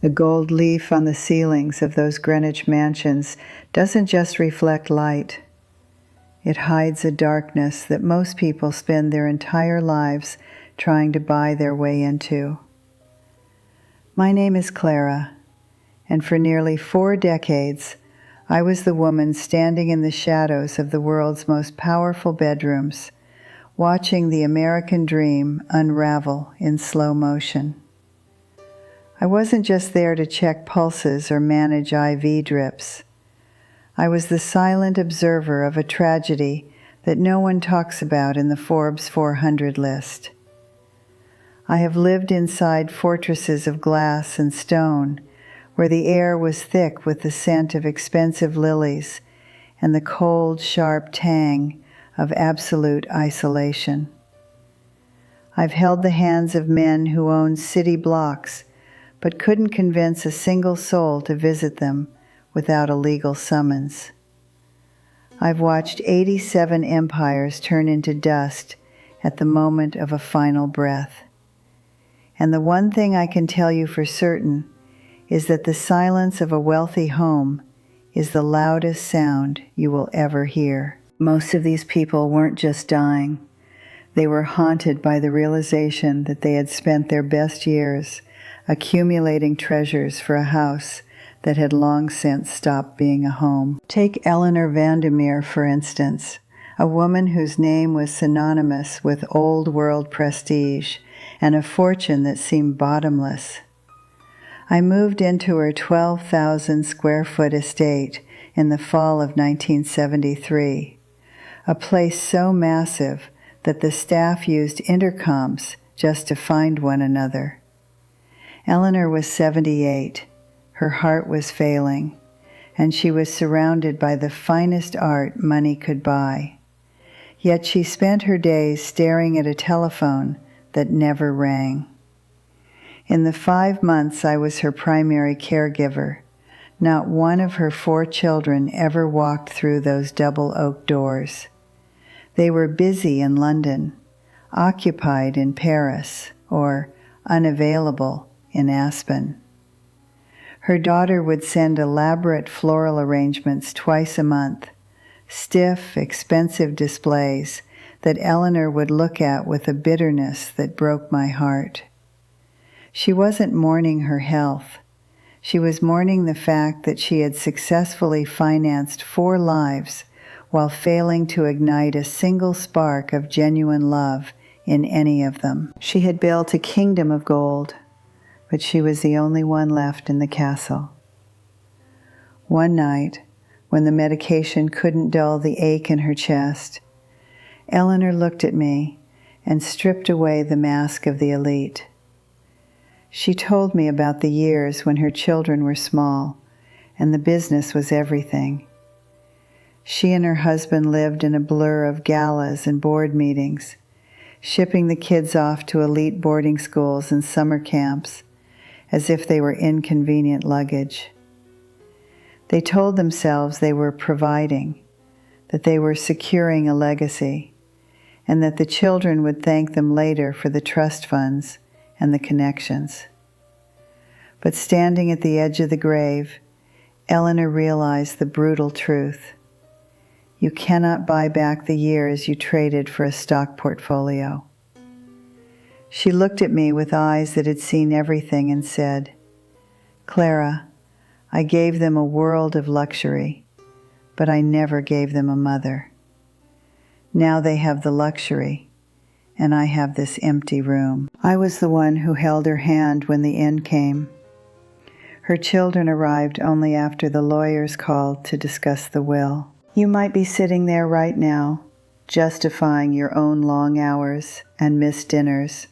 The gold leaf on the ceilings of those Greenwich mansions doesn't just reflect light. It hides a darkness that most people spend their entire lives trying to buy their way into. My name is Clara, and for nearly 4 decades, I was the woman standing in the shadows of the world's most powerful bedrooms, watching the American dream unravel in slow motion. I wasn't just there to check pulses or manage IV drips. I was the silent observer of a tragedy that no one talks about in the Forbes 400 list. I have lived inside fortresses of glass and stone, where the air was thick with the scent of expensive lilies and the cold, sharp tang of absolute isolation. I've held the hands of men who owned city blocks, but couldn't convince a single soul to visit them without a legal summons. I've watched 87 empires turn into dust at the moment of a final breath. And the one thing I can tell you for certain is that the silence of a wealthy home is the loudest sound you will ever hear. Most of these people weren't just dying. They were haunted by the realization that they had spent their best years accumulating treasures for a house that had long since stopped being a home. Take Eleanor Vandermir, for instance, a woman whose name was synonymous with old world prestige and a fortune that seemed bottomless. I moved into her 12,000 square foot estate in the fall of 1973, a place so massive that the staff used intercoms just to find one another. Eleanor was 78. Her heart was failing, and she was surrounded by the finest art money could buy. Yet she spent her days staring at a telephone that never rang. In the 5 months I was her primary caregiver, not one of her 4 children ever walked through those double oak doors. They were busy in London, occupied in Paris, or unavailable in Aspen. Her daughter would send elaborate floral arrangements twice a month, stiff, expensive displays that Eleanor would look at with a bitterness that broke my heart. She wasn't mourning her health. She was mourning the fact that she had successfully financed 4 lives while failing to ignite a single spark of genuine love in any of them. She had built a kingdom of gold, but she was the only one left in the castle. One night, when the medication couldn't dull the ache in her chest, Eleanor looked at me and stripped away the mask of the elite. She told me about the years when her children were small and the business was everything. She and her husband lived in a blur of galas and board meetings, shipping the kids off to elite boarding schools and summer camps as if they were inconvenient luggage. They told themselves they were providing, that they were securing a legacy, and that the children would thank them later for the trust funds and the connections. But standing at the edge of the grave, Eleanor realized the brutal truth. You cannot buy back the years you traded for a stock portfolio. She looked at me with eyes that had seen everything and said, "Clara, I gave them a world of luxury, but I never gave them a mother. Now they have the luxury, and I have this empty room." I was the one who held her hand when the end came. Her children arrived only after the lawyers called to discuss the will. You might be sitting there right now, justifying your own long hours and missed dinners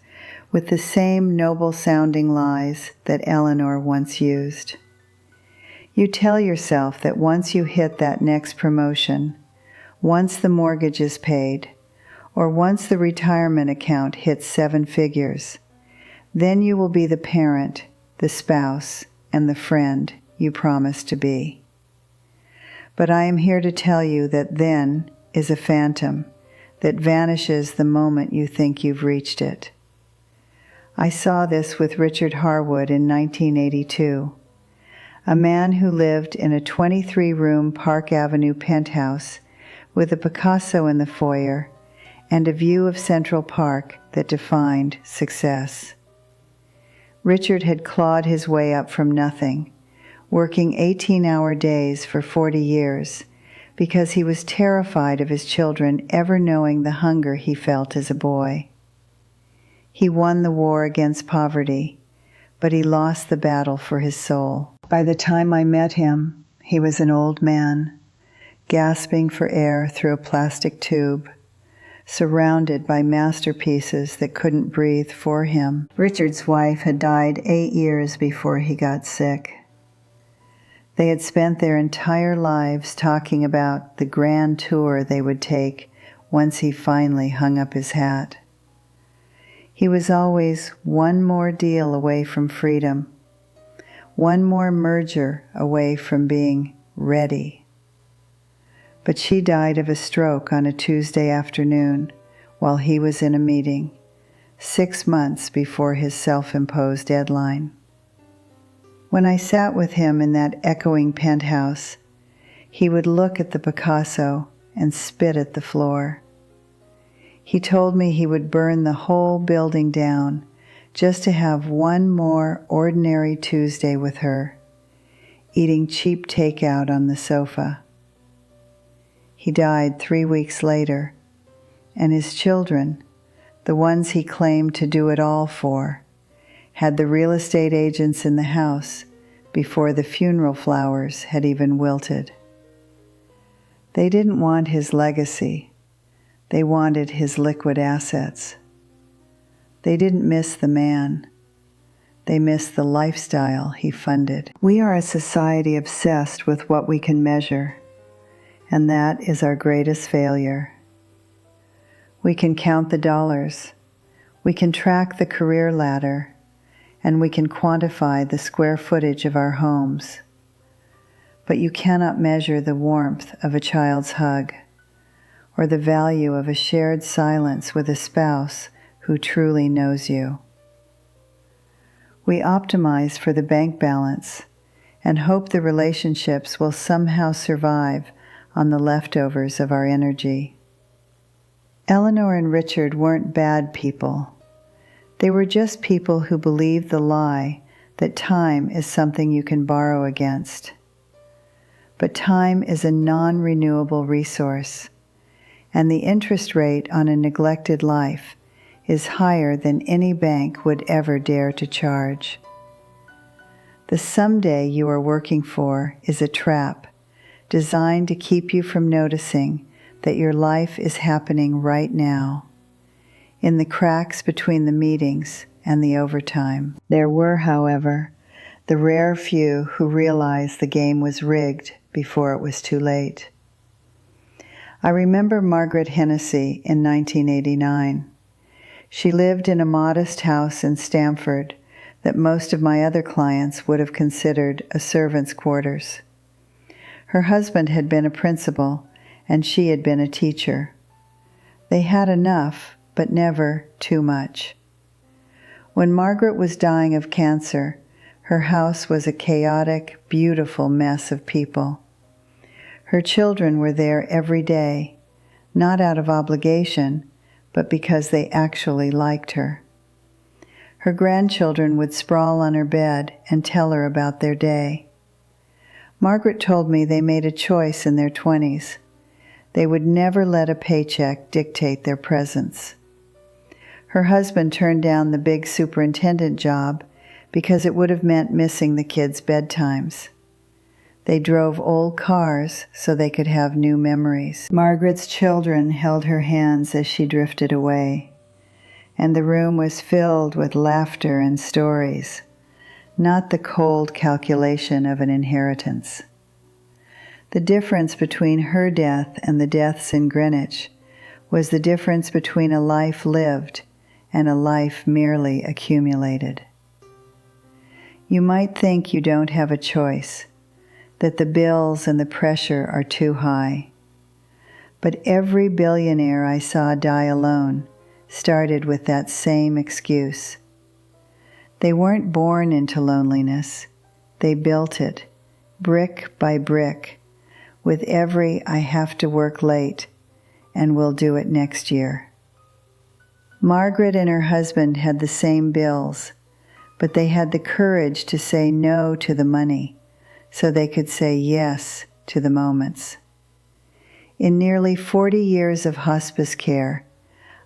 with the same noble-sounding lies that Eleanor once used. You tell yourself that once you hit that next promotion, once the mortgage is paid, or once the retirement account hits 7 figures, then you will be the parent, the spouse, and the friend you promised to be. But I am here to tell you that then is a phantom that vanishes the moment you think you've reached it. I saw this with Richard Harwood in 1982, a man who lived in a 23-room Park Avenue penthouse with a Picasso in the foyer and a view of Central Park that defined success. Richard had clawed his way up from nothing, working 18-hour days for 40 years, because he was terrified of his children ever knowing the hunger he felt as a boy. He won the war against poverty, but he lost the battle for his soul. By the time I met him, he was an old man, gasping for air through a plastic tube, surrounded by masterpieces that couldn't breathe for him. Richard's wife had died 8 years before he got sick. They had spent their entire lives talking about the grand tour they would take once he finally hung up his hat. He was always one more deal away from freedom, one more merger away from being ready. But she died of a stroke on a Tuesday afternoon while he was in a meeting, 6 months before his self-imposed deadline. When I sat with him in that echoing penthouse, he would look at the Picasso and spit at the floor. He told me he would burn the whole building down just to have one more ordinary Tuesday with her, eating cheap takeout on the sofa. He died 3 weeks later, and his children, the ones he claimed to do it all for, had the real estate agents in the house before the funeral flowers had even wilted. They didn't want his legacy. They wanted his liquid assets. They didn't miss the man. They missed the lifestyle he funded. We are a society obsessed with what we can measure, and that is our greatest failure. We can count the dollars. We can track the career ladder, and we can quantify the square footage of our homes. But you cannot measure the warmth of a child's hug, or the value of a shared silence with a spouse who truly knows you. We optimize for the bank balance and hope the relationships will somehow survive on the leftovers of our energy. Eleanor and Richard weren't bad people. They were just people who believed the lie that time is something you can borrow against. But time is a non-renewable resource, and the interest rate on a neglected life is higher than any bank would ever dare to charge. The someday you are working for is a trap designed to keep you from noticing that your life is happening right now, in the cracks between the meetings and the overtime. There were, however, the rare few who realized the game was rigged before it was too late. I remember Margaret Hennessy in 1989. She lived in a modest house in Stamford that most of my other clients would have considered a servant's quarters. Her husband had been a principal, and she had been a teacher. They had enough, but never too much. When Margaret was dying of cancer, her house was a chaotic, beautiful mess of people. Her children were there every day, not out of obligation, but because they actually liked her. Her grandchildren would sprawl on her bed and tell her about their day. Margaret told me they made a choice in their 20s. They would never let a paycheck dictate their presence. Her husband turned down the big superintendent job because it would have meant missing the kids' bedtimes. They drove old cars so they could have new memories. Margaret's children held her hands as she drifted away, and the room was filled with laughter and stories, not the cold calculation of an inheritance. The difference between her death and the deaths in Greenwich was the difference between a life lived and a life merely accumulated. You might think you don't have a choice, that the bills and the pressure are too high. But every billionaire I saw die alone started with that same excuse. They weren't born into loneliness. They built it, brick by brick, with every "I have to work late, and we'll do it next year." Margaret and her husband had the same bills, but they had the courage to say no to the money so they could say yes to the moments. In nearly 40 years of hospice care,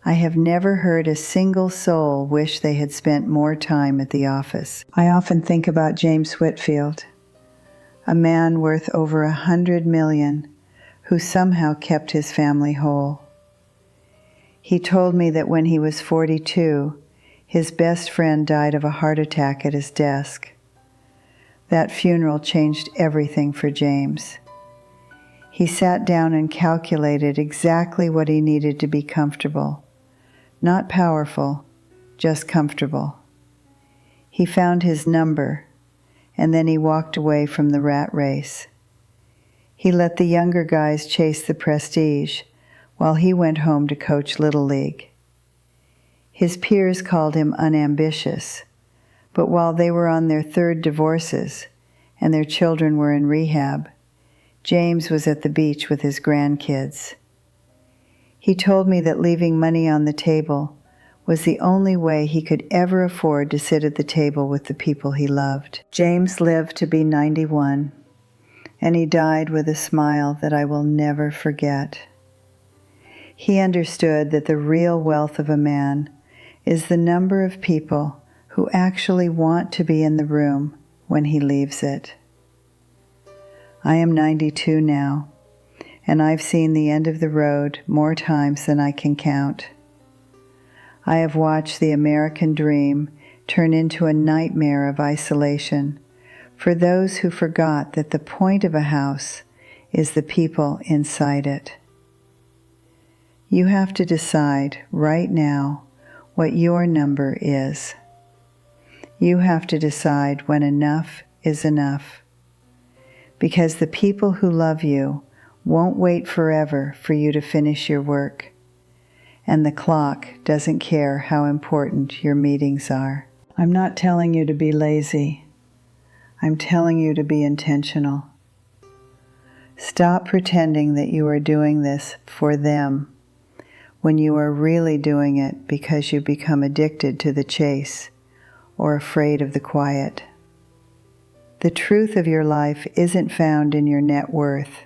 I have never heard a single soul wish they had spent more time at the office. I often think about James Whitfield, a man worth over $100 million, who somehow kept his family whole. He told me that when he was 42, his best friend died of a heart attack at his desk. That funeral changed everything for James. He sat down and calculated exactly what he needed to be comfortable. Not powerful, just comfortable. He found his number, and then he walked away from the rat race. He let the younger guys chase the prestige, while he went home to coach Little League. His peers called him unambitious, but while they were on their third divorces and their children were in rehab, James was at the beach with his grandkids. He told me that leaving money on the table was the only way he could ever afford to sit at the table with the people he loved. James lived to be 91, and he died with a smile that I will never forget. He understood that the real wealth of a man is the number of people who actually want to be in the room when he leaves it. I am 92 now, and I've seen the end of the road more times than I can count. I have watched the American dream turn into a nightmare of isolation for those who forgot that the point of a house is the people inside it. You have to decide right now what your number is. You have to decide when enough is enough, because the people who love you won't wait forever for you to finish your work, and the clock doesn't care how important your meetings are. I'm not telling you to be lazy. I'm telling you to be intentional. Stop pretending that you are doing this for them when you are really doing it because you become addicted to the chase or afraid of the quiet. The truth of your life isn't found in your net worth.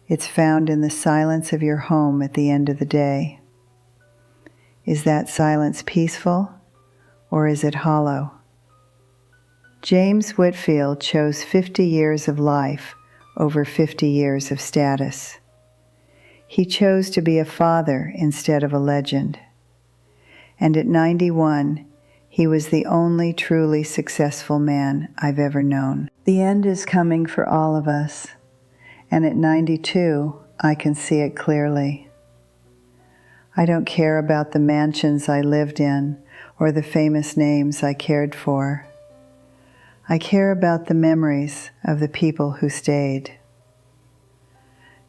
It's found in the silence of your home at the end of the day. Is that silence peaceful, or is it hollow? James Whitfield chose 50 years of life over 50 years of status. He chose to be a father instead of a legend. And at 91, he was the only truly successful man I've ever known. The end is coming for all of us. And at 92, I can see it clearly. I don't care about the mansions I lived in or the famous names I cared for. I care about the memories of the people who stayed.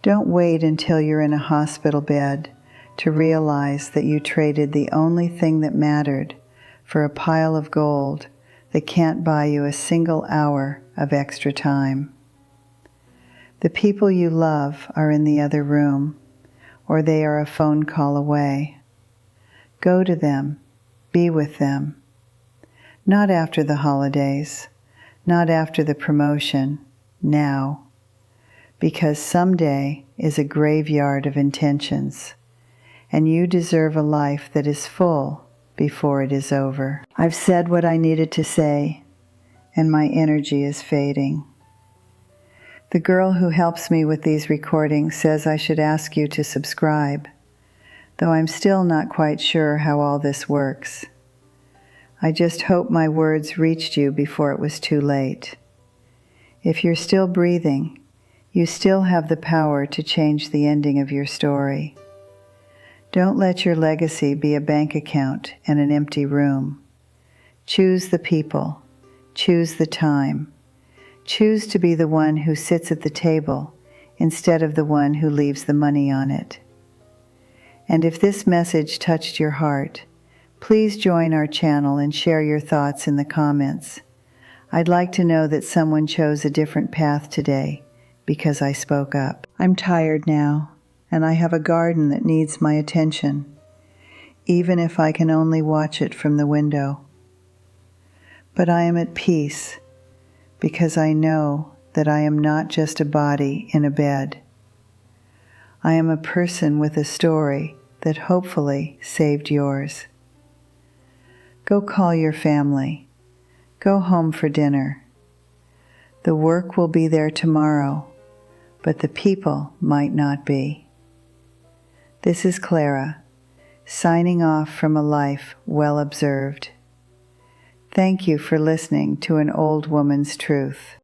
Don't wait until you're in a hospital bed to realize that you traded the only thing that mattered for a pile of gold that can't buy you a single hour of extra time. The people you love are in the other room, or they are a phone call away. Go to them, be with them. Not after the holidays, not after the promotion, now. Because someday is a graveyard of intentions, and you deserve a life that is full before it is over. I've said what I needed to say, and my energy is fading. The girl who helps me with these recordings says I should ask you to subscribe, though I'm still not quite sure how all this works. I just hope my words reached you before it was too late. If you're still breathing, you still have the power to change the ending of your story. Don't let your legacy be a bank account and an empty room. Choose the people. Choose the time. Choose to be the one who sits at the table instead of the one who leaves the money on it. And if this message touched your heart, Please join our channel and share your thoughts in the comments. I'd like to know that someone chose a different path today because I spoke up. I'm tired now, and I have a garden that needs my attention, even if I can only watch it from the window. But I am at peace because I know that I am not just a body in a bed. I am a person with a story that hopefully saved yours. Go call your family. Go home for dinner. The work will be there tomorrow, but the people might not be. This is Clara, signing off from a life well observed. Thank you for listening to an old woman's truth.